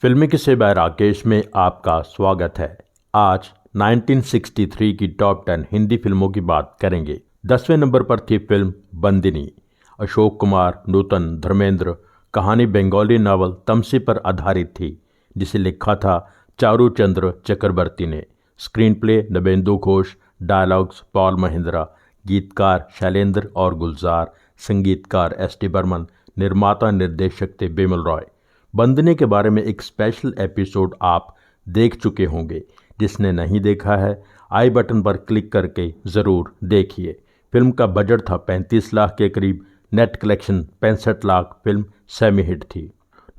फिल्मी किस्से बाय राकेश में आपका स्वागत है। आज 1963 की टॉप 10 हिंदी फिल्मों की बात करेंगे। 10वें नंबर पर थी फिल्म बंदिनी। अशोक कुमार, नूतन, धर्मेंद्र। कहानी बंगाली नावल तमसी पर आधारित थी, जिसे लिखा था चारूचंद्र चक्रवर्ती ने। Screen play Nabendu Ghosh, dialogues Paul Mahindra, गीतकार शैलेंद्र और गुलजार, संगीतकार एस टी बर्मन, निर्माता निर्देशक थे बिमल रॉय। बंदनी के बारे में एक स्पेशल एपिसोड आप देख चुके होंगे। जिसने नहीं देखा है, आई बटन पर क्लिक करके ज़रूर देखिए। फिल्म का बजट था 35 लाख के करीब, net collection 65 lakh. Film semi hit थी।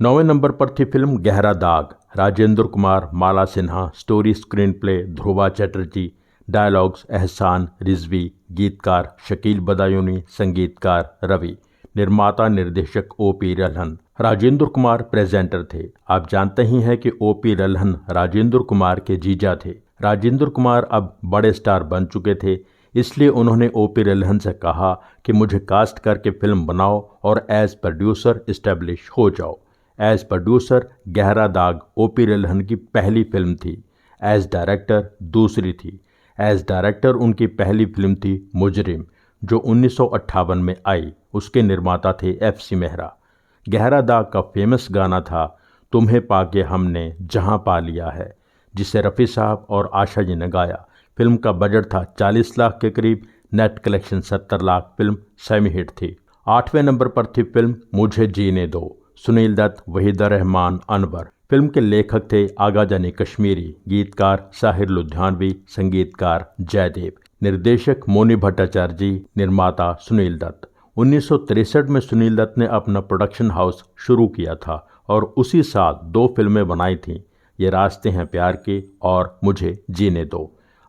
9वें नंबर पर थी film Gehra Daag. Rajendra Kumar, Mala Sinha. Story screen play Dhruva Chatterjee, dialogues Ehsan Rizvi, गीतकार शकील बदायूनी, संगीतकार रवि, निर्माता निर्देशक ओ.पी. रल्हन। राजेंद्र कुमार प्रेजेंटर थे। आप जानते ही हैं कि ओ.पी. रल्हन राजेंद्र कुमार के जीजा थे। राजेंद्र कुमार अब बड़े स्टार बन चुके थे, इसलिए उन्होंने ओ.पी. रल्हन से कहा कि मुझे कास्ट करके फिल्म बनाओ और एज प्रोड्यूसर इस्टेब्लिश हो जाओ। एज प्रोड्यूसर गहरा दाग ओ.पी. रल्हन की पहली फिल्म थी। एज डायरेक्टर दूसरी थी। एज डायरेक्टर उनकी पहली फिल्म थी मुजरिम, जो 1958 में आई। उसके निर्माता थे F.C. मेहरा। गहरा दाग का फेमस गाना था तुम्हें पाके हमने जहां पा लिया है, जिसे रफ़ी साहब और आशा जी ने गाया। फिल्म का बजट था 40 लाख के करीब, net collection 70 lakh. Film semi hit थी। 8वें नंबर पर थी फिल्म मुझे जीने दो। सुनील दत्त, वहीदा रहमान, अनवर। फिल्म के लेखक थे आगा जानी कश्मीरी, गीतकार साहिर लुधियानवी, संगीतकार जयदेव, निर्देशक मोनी भट्टाचार्य जी, निर्माता सुनील दत्त। 1963 में सुनील दत्त ने अपना प्रोडक्शन हाउस शुरू किया था और उसी साल 2 फिल्में बनाई थीं, ये रास्ते हैं प्यार के और मुझे जीने दो।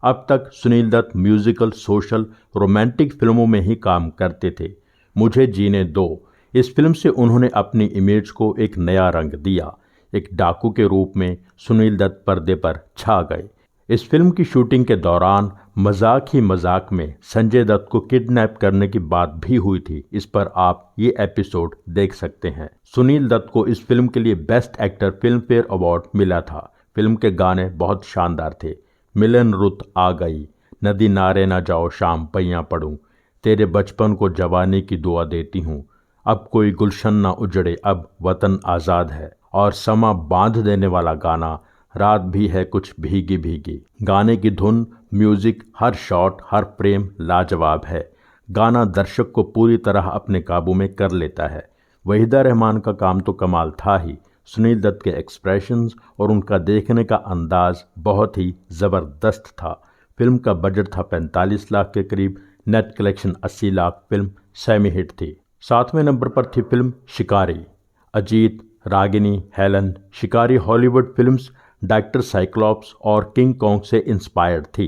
अब तक Sunil Dutt musical, social, romantic फिल्मों में ही काम करते थे। मुझे जीने दो इस फिल्म से उन्होंने अपनी इमेज को एक नया रंग दिया। एक डाकू के रूप में सुनील दत्त पर्दे पर छा गए। इस फिल्म की शूटिंग के दौरान मजाक ही मजाक में संजय दत्त को किडनैप करने की बात भी हुई थी। इस पर आप ये एपिसोड देख सकते हैं। सुनील दत्त को इस फिल्म के लिए best actor film fair award मिला था। फिल्म के गाने बहुत शानदार थे। मिलन रुत आ गई, नदी नारे ना जाओ शाम पैयां पड़ूं, तेरे बचपन को जवानी की दुआ देती हूँ, अब कोई गुलशन ना उजड़े, अब वतन आज़ाद है, और समा बांध देने वाला गाना रात भी है कुछ भीगी भीगी। गाने की धुन, म्यूजिक, हर शॉट, हर फ्रेम लाजवाब है। गाना दर्शक को पूरी तरह अपने काबू में कर लेता है। वहीदा रहमान का काम तो कमाल था ही। सुनील दत्त के एक्सप्रेशंस और उनका देखने का अंदाज बहुत ही ज़बरदस्त था। फिल्म का बजट था 45 लाख के करीब, net collection 80 lakh. Film semi hit थी। 7वें नंबर पर थी फिल्म शिकारी। अजीत, रागिनी, हेलन। शिकारी हॉलीवुड फिल्म्स डॉक्टर साइक्लॉप्स और किंग कॉन्ग से इंस्पायर्ड थी।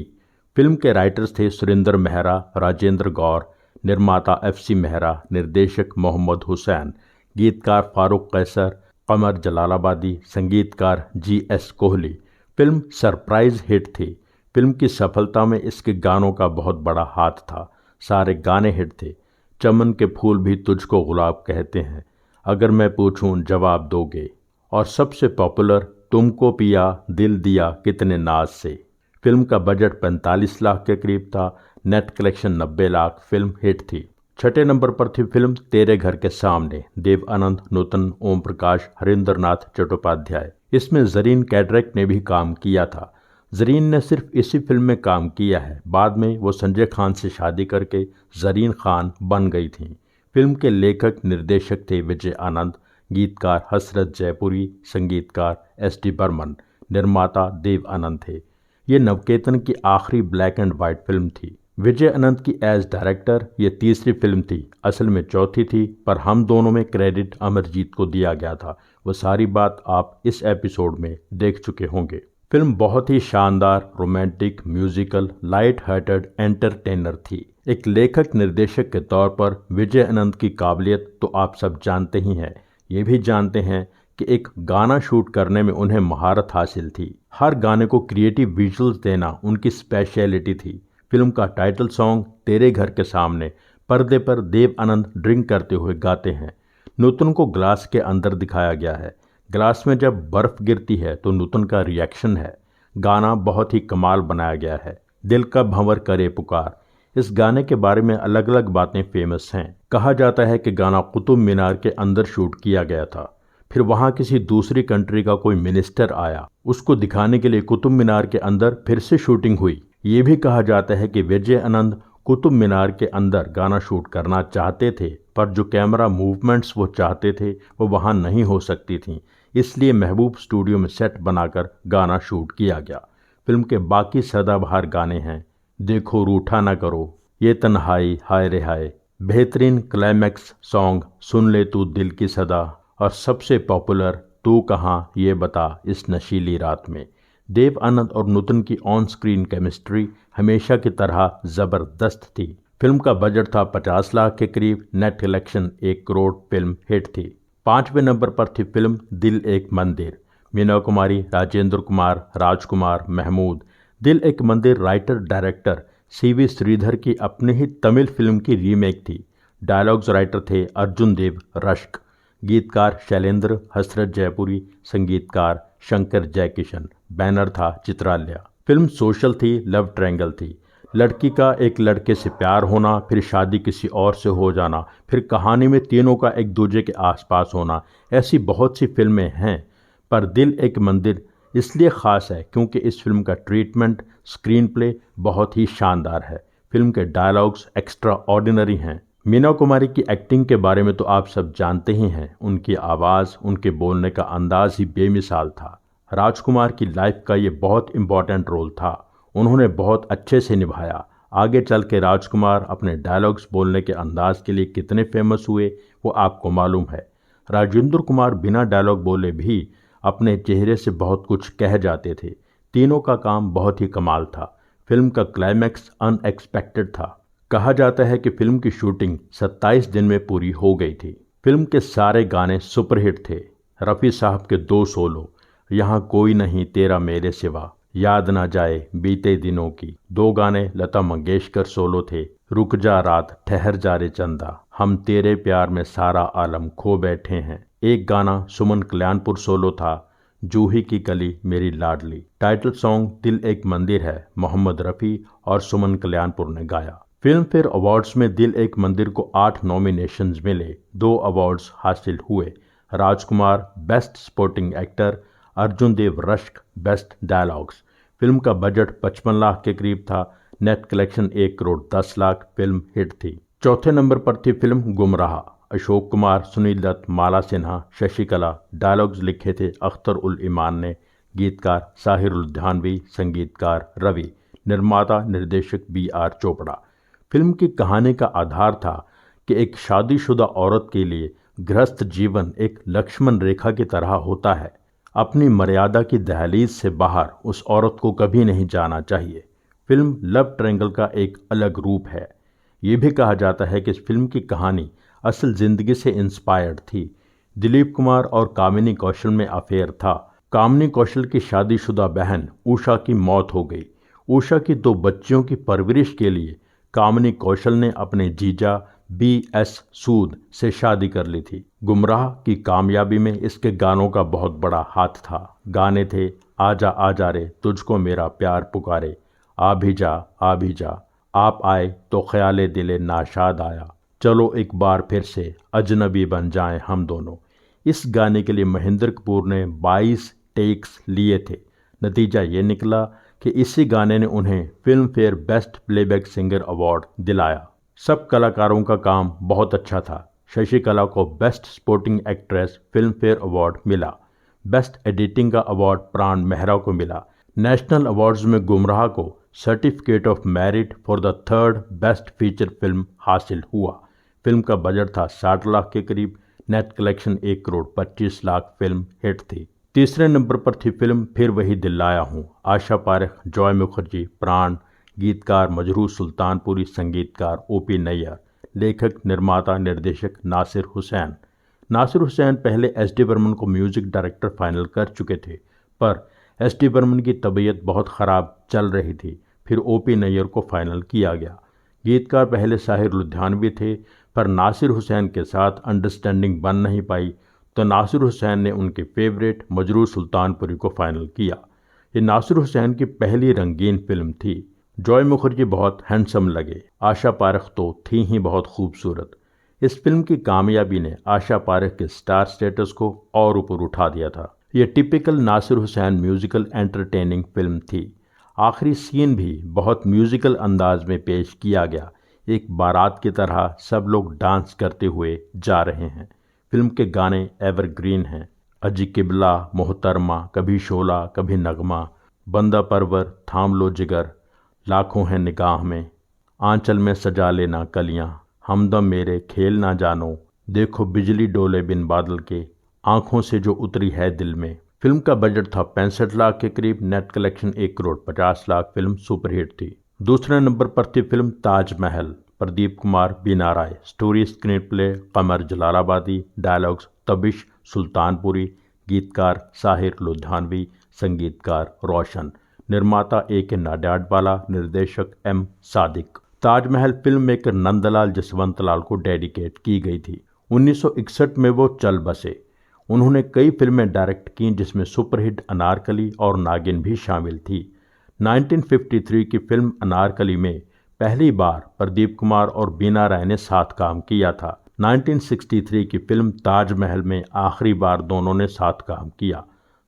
फिल्म के राइटर्स थे सुरेंद्र मेहरा, राजेंद्र गौर, निर्माता F.C. मेहरा, निर्देशक मोहम्मद हुसैन, गीतकार फारूक कैसर, कमर जलालाबादी, संगीतकार G.S. Kohli. Film surprise hit थी। फिल्म की सफलता में इसके गानों का बहुत बड़ा हाथ था। सारे गाने हिट थे। चमन के फूल भी तुझको गुलाब कहते हैं, अगर मैं पूछूं जवाब दोगे, और सबसे पॉपुलर तुमको पिया दिल दिया कितने नाज से। फिल्म का बजट 45 लाख के करीब था, net collection 90 lakh. Film hit थी। 6ठे नंबर पर थी फिल्म तेरे घर के सामने। देव आनंद, नूतन, ओम प्रकाश, हरिंद्र नाथ चट्टोपाध्याय। इसमें जरीन कैटरेक ने भी काम किया था। जरीन ने सिर्फ इसी फिल्म में काम किया है, बाद में वो संजय खान से शादी करके जरीन खान बन गई थीं। फिल्म के लेखक निर्देशक थे विजय आनंद, गीतकार हसरत जयपुरी, संगीतकार S.T. बर्मन, निर्माता देव आनंद थे। ये नवकेतन की आखिरी ब्लैक एंड वाइट फिल्म थी। विजय आनंद की एज डायरेक्टर ये तीसरी फिल्म थी, असल में चौथी थी, पर हम दोनों में क्रेडिट अमरजीत को दिया गया था। वो सारी बात आप इस एपिसोड में देख चुके होंगे। फिल्म बहुत ही शानदार, romantic, musical, light hearted entertainer थी। एक लेखक निर्देशक के तौर पर विजय आनंद की काबिलियत तो आप सब जानते ही हैं। ये भी जानते हैं कि एक गाना शूट करने में उन्हें महारत हासिल थी। हर गाने को क्रिएटिव विजुअल्स देना उनकी स्पेशलिटी थी। फिल्म का टाइटल सॉन्ग तेरे घर के सामने पर्दे पर देव आनंद ड्रिंक करते हुए गाते हैं। नूतन को ग्लास के अंदर दिखाया गया है। ग्लास में जब बर्फ गिरती है तो नूतन का रिएक्शन है। गाना बहुत ही कमाल बनाया गया है। दिल का भंवर करे पुकार, इस गाने के बारे में अलग अलग बातें फेमस हैं। कहा जाता है कि गाना कुतुब मीनार के अंदर शूट किया गया था, फिर वहां किसी दूसरी कंट्री का कोई मिनिस्टर आया, उसको दिखाने के लिए कुतुब मीनार के अंदर फिर से शूटिंग हुई। ये भी कहा जाता है कि विजय आनंद कुतुब मीनार के अंदर गाना शूट करना चाहते थे, पर जो कैमरा मूवमेंट्स वो चाहते थे वो वहां नहीं हो सकती थीं, इसलिए महबूब स्टूडियो में सेट बनाकर गाना शूट किया गया। फिल्म के बाकी सदाबहार गाने हैं देखो रूठा ना करो, ये तन्हाई, हाय रे हाय, बेहतरीन क्लाइमैक्स सॉन्ग सुन ले तू दिल की सदा, और सबसे पॉपुलर तू कहाँ ये बता इस नशीली रात में। देव आनंद और नूतन की ऑन स्क्रीन केमिस्ट्री हमेशा की तरह ज़बरदस्त थी। फिल्म का बजट था 50 लाख के करीब, net collection 1 crore, film hit थी। 5वें नंबर पर थी फिल्म दिल एक मंदिर। मीना कुमारी, राजेंद्र कुमार, राजकुमार, महमूद। दिल एक मंदिर राइटर डायरेक्टर CV श्रीधर की अपनी ही तमिल फिल्म की रीमेक थी। डायलॉग्स राइटर थे अर्जुन देव रश्क, गीतकार शैलेंद्र हसरत जयपुरी, संगीतकार शंकर जयकिशन, बैनर था चित्रालय। फिल्म सोशल थी, लव ट्रायंगल थी। लड़की का एक लड़के से प्यार होना, फिर शादी किसी और से हो जाना, फिर कहानी में तीनों का एक दूसरे के आसपास होना, ऐसी बहुत सी फिल्में हैं, पर दिल एक मंदिर इसलिए ख़ास है क्योंकि इस फिल्म का ट्रीटमेंट, स्क्रीन प्ले बहुत ही शानदार है। फिल्म के डायलॉग्स एक्स्ट्रा ऑर्डिनरी हैं। मीना कुमारी की एक्टिंग के बारे में तो आप सब जानते ही हैं। उनकी आवाज़, उनके बोलने का अंदाज ही बेमिसाल था। राजकुमार की लाइफ का ये बहुत इम्पॉर्टेंट रोल था, उन्होंने बहुत अच्छे से निभाया। आगे चल के राजकुमार अपने डायलॉग्स बोलने के अंदाज के लिए कितने फेमस हुए वो आपको मालूम है। राजेंद्र कुमार बिना डायलॉग बोले भी अपने चेहरे से बहुत कुछ कह जाते थे। तीनों का काम बहुत ही कमाल था। फिल्म का क्लाइमैक्स अनएक्सपेक्टेड था। कहा जाता है कि फिल्म की शूटिंग 27 दिन में पूरी हो गई थी। फिल्म के सारे गाने सुपरहिट थे। रफ़ी साहब के 2 सोलो, यहाँ कोई नहीं तेरा मेरे सिवा, याद ना जाए बीते दिनों की। 2 गाने लता मंगेशकर सोलो थे, रुक जा रात, ठहर जा रे चंदा, हम तेरे प्यार में सारा आलम खो बैठे हैं। एक गाना सुमन कल्याणपुर सोलो था, जूही की कली मेरी लाडली। टाइटल सॉन्ग दिल एक मंदिर है, मोहम्मद रफ़ी और सुमन कल्याणपुर ने गाया। फिल्म फेयर अवार्ड्स में दिल एक मंदिर को 8 नॉमिनेशंस मिले, 2 अवार्ड्स हासिल हुए। राजकुमार बेस्ट सपोर्टिंग एक्टर, अर्जुन देव रश्क बेस्ट डायलॉग्स। फिल्म का बजट 55 लाख के करीब था, net collection 1 crore 10 lakh, film hit थी। चौथे नंबर पर थी फिल्म गुमराह। अशोक कुमार, सुनील दत्त, माला सिन्हा, शशिकला। डायलॉग्स लिखे थे अख्तर उल ईमान ने, गीतकार साहिर लुधियानवी, संगीतकार रवि, निर्माता निर्देशक BR चोपड़ा। फिल्म की कहानी का आधार था कि एक शादीशुदा औरत के लिए गृहस्थ जीवन एक लक्ष्मण रेखा की तरह होता है। अपनी मर्यादा की दहलीज से बाहर उस औरत को कभी नहीं जाना चाहिए। फिल्म लव ट्रायंगल का एक अलग रूप है। ये भी कहा जाता है कि इस फिल्म की कहानी असल जिंदगी से इंस्पायर्ड थी। दिलीप कुमार और कामिनी कौशल में अफेयर था। कामिनी कौशल की शादीशुदा बहन उषा की मौत हो गई। उषा की 2 बच्चियों की परवरिश के लिए कामिनी कौशल ने अपने जीजा BS सूद से शादी कर ली थी। गुमराह की कामयाबी में इसके गानों का बहुत बड़ा हाथ था। गाने थे आजा आजा रे, तुझको मेरा प्यार पुकारे, आ भी जा, आप आए तो ख्याले दिले नाशाद आया, चलो एक बार फिर से अजनबी बन जाएं हम दोनों। इस गाने के लिए महेंद्र कपूर ने 22 टेक्स लिए थे। नतीजा ये निकला कि इसी गाने ने उन्हें film fair best playback singer award दिलाया। सब कलाकारों का काम बहुत अच्छा था। शशिकला को best supporting actress film fair award मिला। बेस्ट एडिटिंग का अवार्ड प्राण मेहरा को मिला। नेशनल अवार्ड्स में गुमराह को certificate of merit for the 3rd best feature film हासिल हुआ। फिल्म का बजट था 60 लाख के करीब, net collection 1 crore 25 lakh, film hit थी। तीसरे नंबर पर थी फिल्म फिर वही दिल लाया हूँ। आशा पारेख, जॉय मुखर्जी, प्राण, गीतकार मजरूह सुल्तानपुरी, संगीतकार OP नैयर, लेखक निर्माता निर्देशक नासिर हुसैन। नासिर हुसैन पहले SD बर्मन को म्यूजिक डायरेक्टर फाइनल कर चुके थे, पर SD बर्मन की तबीयत बहुत ख़राब चल रही थी, फिर OP नैयर को फाइनल किया गया। गीतकार पहले साहिर लुधियानवी थे, पर नासिर हुसैन के साथ अंडरस्टैंडिंग बन नहीं पाई, तो नासिर हुसैन ने उनके फेवरेट मजरूर सुल्तानपुरी को फाइनल किया। ये नासिर हुसैन की पहली रंगीन फिल्म थी। जॉय मुखर्जी बहुत हैंडसम लगे, आशा पारेख तो थी ही बहुत खूबसूरत। इस फिल्म की कामयाबी ने आशा पारेख के स्टार स्टेटस को और ऊपर उठा दिया था। ये typical Nasir Hussain musical entertaining film थी। आखिरी सीन भी बहुत म्यूजिकल अंदाज में पेश किया गया। एक बारात की तरह सब लोग डांस करते हुए जा रहे हैं। फिल्म के गाने एवरग्रीन हैं। अजी किबला, मोहतरमा, कभी शोला कभी नगमा, बंदा परवर, थाम लो जिगर, लाखों हैं निगाह में, आंचल में सजा लेना कलियां, हमदम मेरे खेल ना जानो, देखो बिजली डोले बिन बादल के, आंखों से जो उतरी है दिल में। फिल्म का बजट था 65 लाख के करीब, net collection 1 crore 50 lakh. Film superhit थी। दूसरे नंबर पर थी फिल्म ताजमहल, प्रदीप कुमार, बीना राय। स्टोरी स्क्रीन प्ले कमर जलालाबादी, डायलॉग्स तबिश सुल्तानपुरी, गीतकार साहिर लुधियानवी, संगीतकार रोशन, निर्माता A.K. नाडियाडवाला, निर्देशक M. Sadiq. Taj Mahal film maker Nandlal Jaswantlal को डेडिकेट की गई थी। 1961 में वो चल बसे। उन्होंने कई फिल्में डायरेक्ट की जिसमें सुपरहिट अनारकली और नागिन भी शामिल थी। 1953 की फिल्म अनारकली में पहली बार प्रदीप कुमार और बीना राय ने साथ काम किया था। 1963 की फिल्म ताजमहल में आखिरी बार दोनों ने साथ काम किया।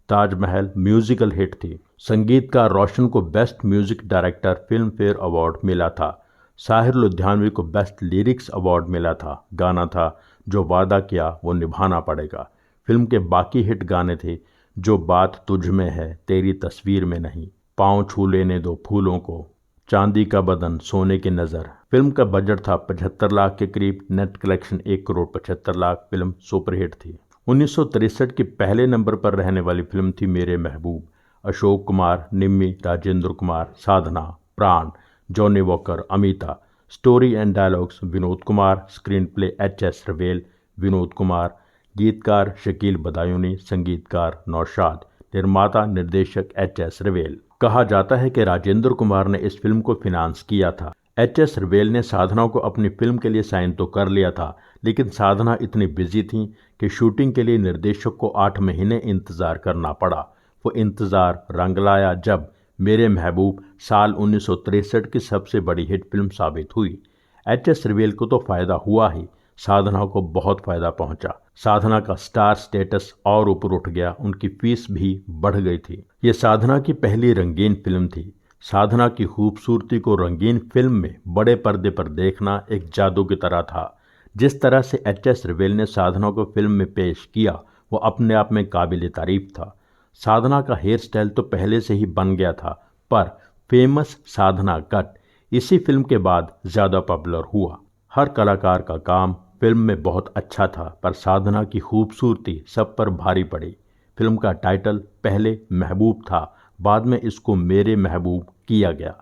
ताजमहल म्यूजिकल हिट थी। संगीतकार रोशन को best music director film fair award मिला था। साहिर लुधियानवी को बेस्ट लिरिक्स अवार्ड मिला था। गाना था जो वादा किया वो निभाना पड़ेगा। फिल्म के बाकी हिट गाने थे जो बात तुझ में है, तेरी तस्वीर में नहीं, पाँव छू लेने दो फूलों को, चांदी का बदन सोने की नज़र। फिल्म का बजट था 75 लाख के करीब, net collection 1 crore 75 lakh. Film superhit थी। 1963 की पहले नंबर पर रहने वाली फिल्म थी मेरे महबूब। अशोक कुमार, निम्मी, राजेंद्र कुमार, साधना, प्राण, Johnny walker, Amita. Story and dialogues Vinod Kumar, screen play H.S. रवेल, विनोद कुमार, गीतकार शकील बदायूनी, संगीतकार नौशाद, निर्माता निर्देशक H.S. रवेल। कहा जाता है कि राजेंद्र कुमार ने इस फिल्म को फिनांस किया था। H.S. रवेल ने साधना को अपनी फिल्म के लिए साइन तो कर लिया था, लेकिन साधना इतनी बिजी थी कि शूटिंग के लिए निर्देशक को 8 महीने इंतजार करना पड़ा। वो इंतजार रंग लाया जब मेरे महबूब साल 1963 की सबसे बड़ी हिट फिल्म साबित हुई। H.S. रवेल को तो फायदा हुआ ही, साधना को बहुत फायदा पहुंचा। साधना का स्टार स्टेटस और ऊपर उठ गया, उनकी फीस भी बढ़ गई थी। ये साधना की पहली रंगीन फिल्म थी। साधना की खूबसूरती को रंगीन फिल्म में बड़े पर्दे पर देखना एक जादू की तरह था। जिस तरह से H.S. रवेल ने साधना को फिल्म में पेश किया वो अपने आप में काबिल तारीफ था। साधना का हेयर स्टाइल तो पहले से ही बन गया था, पर फेमस साधना कट इसी फिल्म के बाद ज़्यादा पॉपुलर हुआ। हर कलाकार का काम फिल्म में बहुत अच्छा था, पर साधना की खूबसूरती सब पर भारी पड़ी। फिल्म का टाइटल पहले महबूब था, बाद में इसको मेरे महबूब किया गया।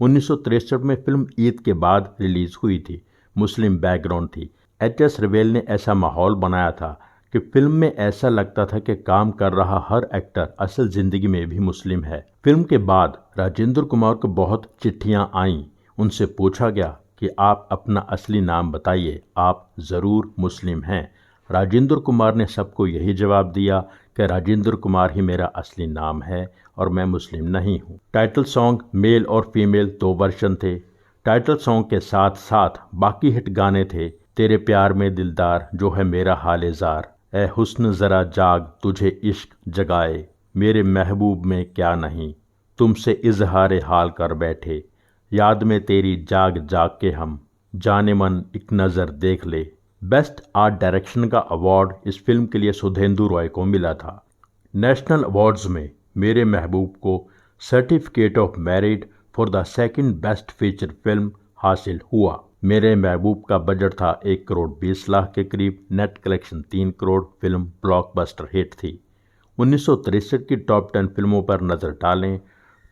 1963 में फिल्म ईद के बाद रिलीज हुई थी। मुस्लिम बैकग्राउंड थी। H.S. रवेल ने ऐसा माहौल बनाया था कि फिल्म में ऐसा लगता था कि काम कर रहा हर एक्टर असल जिंदगी में भी मुस्लिम है। फिल्म के बाद राजेंद्र कुमार को बहुत चिट्ठियां आईं। उनसे पूछा गया कि आप अपना असली नाम बताइए, आप ज़रूर मुस्लिम हैं। राजेंद्र कुमार ने सबको यही जवाब दिया कि राजेंद्र कुमार ही मेरा असली नाम है और मैं मुस्लिम नहीं हूँ। टाइटल सॉन्ग मेल और फीमेल 2 वर्जन थे। टाइटल सॉन्ग के साथ साथ बाकी हिट गाने थे तेरे प्यार में दिलदार, जो है मेरा हाले जार, ए हुस्न ज़रा जाग तुझे इश्क जगाए, मेरे महबूब में क्या नहीं, तुमसे इजहार हाल कर बैठे, याद में तेरी जाग जाग के हम, जाने मन एक नज़र देख ले। बेस्ट आर्ट डायरेक्शन का अवार्ड इस फिल्म के लिए सुधेंदु रॉय को मिला था। नेशनल अवार्ड्स में मेरे महबूब को certificate of merit for the second best feature film हासिल हुआ। मेरे महबूब का बजट था 1 करोड़ 20 लाख के करीब, net collection 3 crore. Film blockbuster hit थी। 1963 की टॉप 10 फिल्मों पर नज़र डालें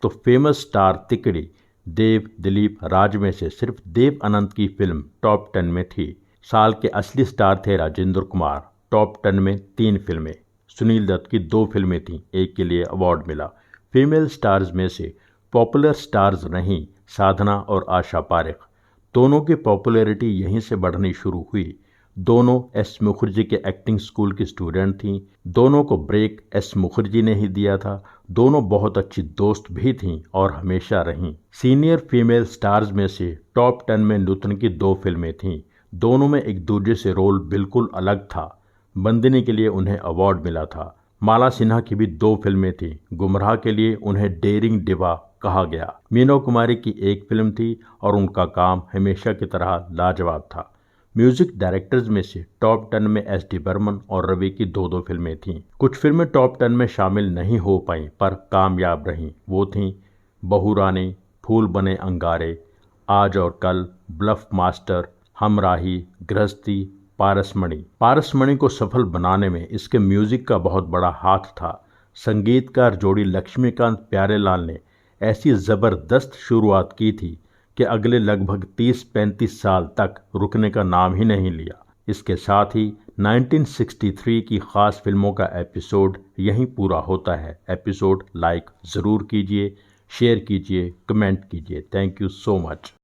तो फेमस स्टार तिकड़ी देव, दिलीप, राज में से सिर्फ देव अनंत की फिल्म टॉप 10 में थी। साल के असली स्टार थे राजेंद्र कुमार। टॉप 10 में 3 फिल्में, सुनील दत्त की 2 फिल्में थीं, एक के लिए अवार्ड मिला। फीमेल स्टार्स में से पॉपुलर स्टार्स रहीं साधना और आशा पारेख। दोनों की पॉपुलैरिटी यहीं से बढ़नी शुरू हुई। दोनों एस मुखर्जी के एक्टिंग स्कूल की स्टूडेंट थीं। दोनों को ब्रेक एस मुखर्जी ने ही दिया था। दोनों बहुत अच्छी दोस्त भी थीं और हमेशा रहीं। सीनियर फीमेल स्टार्स में से टॉप 10 में नूतन की 2 फिल्में थीं। दोनों में एक दूसरे से रोल बिल्कुल अलग था। बंदिनी के लिए उन्हें अवार्ड मिला था। माला सिन्हा की भी 2 फिल्में थीं। गुमराह के लिए उन्हें डेयरिंग डिवा कहा गया। मीना कुमारी की एक फिल्म थी और उनका काम हमेशा की तरह लाजवाब था। म्यूजिक डायरेक्टर्स में से टॉप 10 में एस डी बर्मन और रवि की 2 फिल्में थीं। कुछ फिल्में टॉप 10 में शामिल नहीं हो पाईं पर कामयाब रहीं। वो थीं बहू रानी, फूल बने अंगारे, आज और कल, ब्लफ मास्टर, हमराही, गृहस्थी, पारसमणि। पारसमणि को सफल बनाने में इसके म्यूजिक का बहुत बड़ा हाथ था। संगीतकार जोड़ी लक्ष्मीकांत प्यारेलाल ने ऐसी ज़बरदस्त शुरुआत की थी कि अगले लगभग 30-35 साल तक रुकने का नाम ही नहीं लिया। इसके साथ ही 1963 की खास फिल्मों का एपिसोड यहीं पूरा होता है। एपिसोड लाइक ज़रूर कीजिए, शेयर कीजिए, कमेंट कीजिए। Thank you so much.